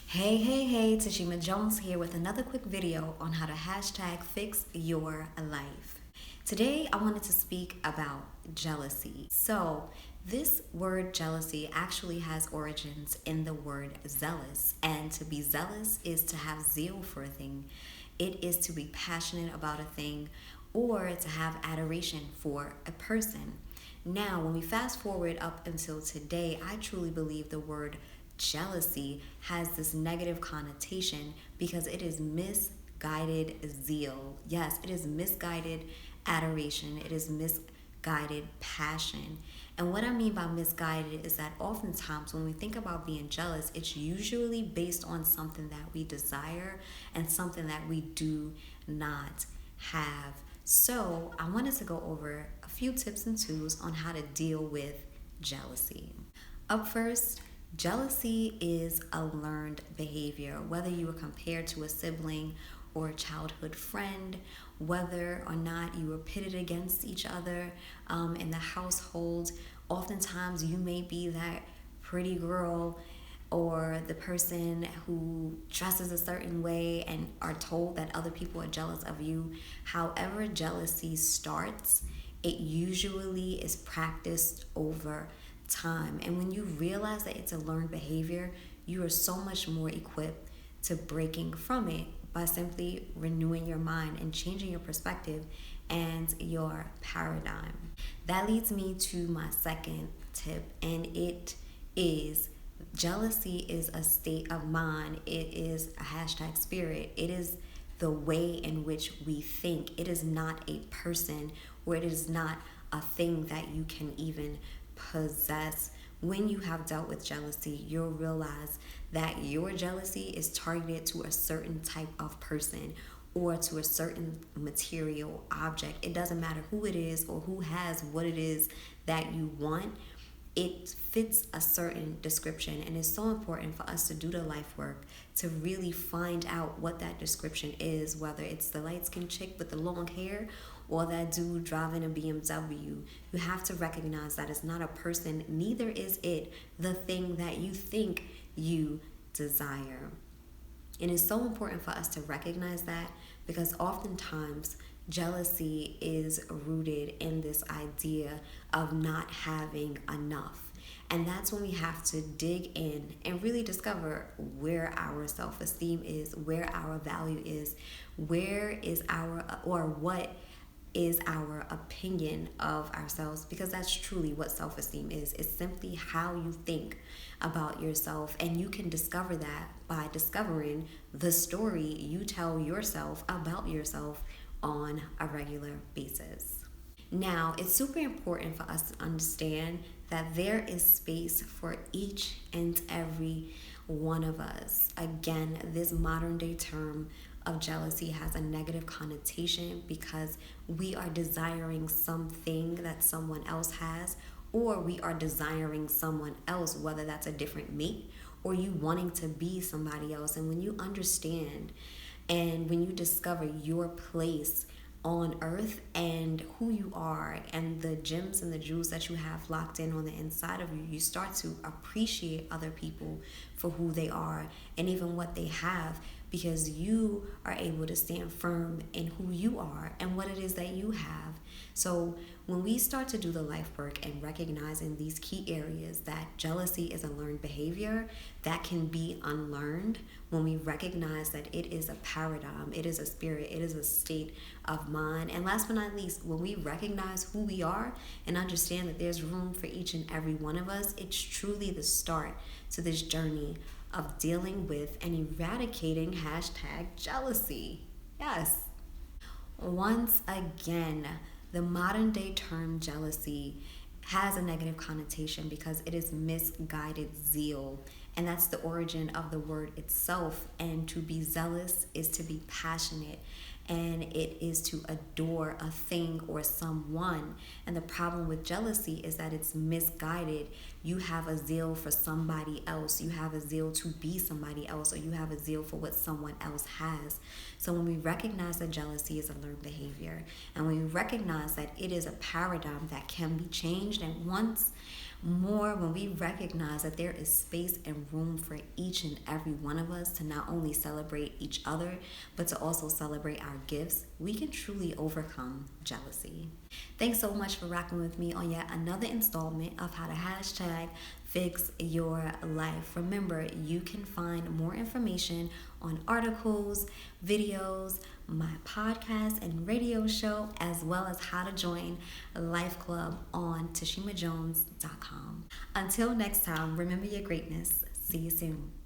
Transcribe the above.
Hey, Tashima Jones here with another quick video on how to hashtag fix your life. Today, I wanted to speak about jealousy. So, this word jealousy actually has origins in the word zealous, and to be zealous is to have zeal for a thing. It is to be passionate about a thing or to have adoration for a person. Now, when we fast forward up until today, I truly believe the word jealousy has this negative connotation because it is misguided zeal. Yes, it is misguided adoration. It is misguided passion. And what I mean by misguided is that oftentimes when we think about being jealous, it's usually based on something that we desire and something that we do not have. So, I wanted to go over a few tips and tools on how to deal with jealousy. Up first, jealousy is a learned behavior, whether you were compared to a sibling or a childhood friend, whether or not you were pitted against each other in the household. Oftentimes, you may be that pretty girl or the person who dresses a certain way and are told that other people are jealous of you. However, jealousy starts, it usually is practiced over time. And when you realize that it's a learned behavior, you are so much more equipped to breaking from it by simply renewing your mind and changing your perspective and your paradigm. That leads me to my second tip, and it is jealousy is a state of mind. It is a hashtag spirit. It is the way in which we think. It is not a person, or it is not a thing that you can even possess. When you have dealt with jealousy, you'll realize that your jealousy is targeted to a certain type of person or to a certain material object. It doesn't matter who it is or who has what it is that you want. It fits a certain description, and it's so important for us to do the life work to really find out what that description is, whether it's the light-skinned chick with the long hair or that dude driving a BMW. You have to recognize that it's not a person, neither is it the thing that you think you desire. And it's so important for us to recognize that because oftentimes jealousy is rooted in this idea of not having enough. And that's when we have to dig in and really discover where our self-esteem is, where our value is, where is our, or what is our opinion of ourselves, because that's truly what self-esteem is. It's simply how you think about yourself, and you can discover that by discovering the story you tell yourself about yourself on a regular basis. Now, it's super important for us to understand that there is space for each and every one of us. Again, this modern day term of jealousy has a negative connotation because we are desiring something that someone else has, or we are desiring someone else, whether that's a different mate or you wanting to be somebody else. And when you understand and when you discover your place on earth and who you are and the gems and the jewels that you have locked in on the inside of you, you start to appreciate other people for who they are and even what they have, because you are able to stand firm in who you are and what it is that you have. So when we start to do the life work and recognizing these key areas that jealousy is a learned behavior that can be unlearned, when we recognize that it is a paradigm, it is a spirit, it is a state of mind, and last but not least, when we recognize who we are and understand that there's room for each and every one of us, it's truly the start to this journey of dealing with and eradicating hashtag jealousy. Yes. Once again, the modern day term jealousy has a negative connotation because it is misguided zeal, and that's the origin of the word itself. And to be zealous is to be passionate, and it is to adore a thing or someone. And the problem with jealousy is that it's misguided. You have a zeal for somebody else, you have a zeal to be somebody else, or you have a zeal for what someone else has. So when we recognize that jealousy is a learned behavior, and when we recognize that it is a paradigm that can be changed, and once more when we recognize that there is space and room for each and every one of us to not only celebrate each other, but to also celebrate our gifts, we can truly overcome jealousy. Thanks so much for rocking with me on yet another installment of how to hashtag fix your life. Remember, you can find more information on articles, videos, my podcast and radio show, as well as how to join a Life Club on TJMtv.com. Until next time, remember your greatness. See you soon.